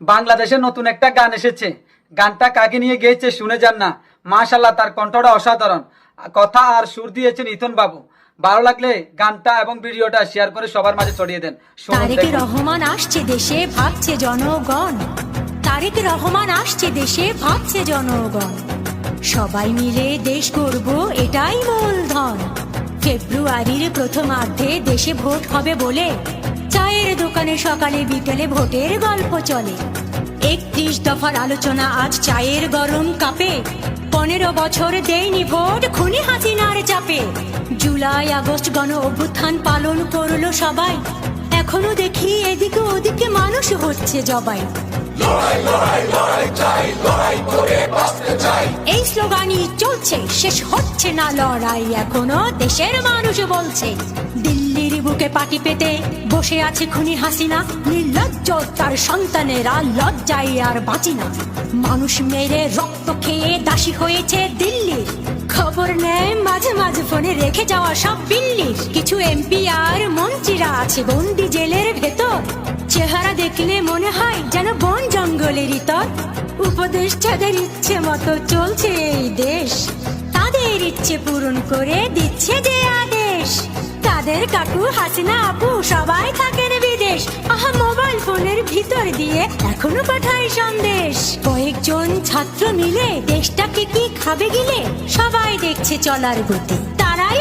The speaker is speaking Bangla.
বাংলাদেশে নতুন একটা গান এসেছে, গানটা কাকে নিয়ে গেয়েছে শুনে যান না। মাশাআল্লাহ, তার কণ্ঠটা অসাধারণ। কথা আর সুর দিয়েছেন ইথন বাবু। ভালো লাগলে গানটা এবং ভিডিওটা শেয়ার করে সবার মাঝে ছড়িয়ে দেন। তারেক রহমান আসছে দেশে, ভাবছে জনগণ। তারেক রহমান আসছে দেশে, ভাবছে জনগণ। সবাই মিলে দেশ গড়ব, এটাই মূলধন। ফেব্রুয়ারির প্রথমার্ধে দেশে ভোট হবে বলে চায়ের দোকানে সকালে বিকেলে ভোটের গল্প চলে। 31 দফার আলোচনা আজ চায়ের গরম কাপে। 15 বছর দেয়নি ভোট, খুনি হাসিনার চাপে। জুলাই আগস্ট গণ অভ্যুত্থান পালন করলো সবাই। এখনো দেখি এদিকে ওদিকে মানুষ হচ্ছে জবাই। এই স্লোগানই চলছে, শেষ হচ্ছে না লড়াই। এখনো দেশের মানুষ বলছে। দিল্লির বুকে পাটি পেতে বসে আছে খুনি হাসিনা। নির্লজ্জ তার সন্তানেরা লজ্জায় আর বাঁচি না। মানুষ মেরে রক্ত খেয়ে দাসী হয়েছে দিল্লি। খবর নেয় মাঝে মাঝে ফোনে রেখে যাওয়া সব বিল্লি। কিছু এমপি আর মন্ত্রীরা আছে বন্দি জেলের ভেতর। চেহারা দেখলে মনে হয় যেন বন জঙ্গলের ইতর। উপদেষ্টাদের ইচ্ছে মতো চলছে এই দেশ। তাদের ইচ্ছে পূরণ করে দিচ্ছে যে আদেশ। তাদের কাকু হাসিনা আপু সবাই থাকেন বিদেশ। আহা, মোবাইল ফোনের ভিতর দিয়ে এখনো পাঠায় সন্দেশ। কয়েকজন ছাত্র মিলে দেশটাকে কি খাবে গিলে, সবাই দেখছে চলার গতি। তারাই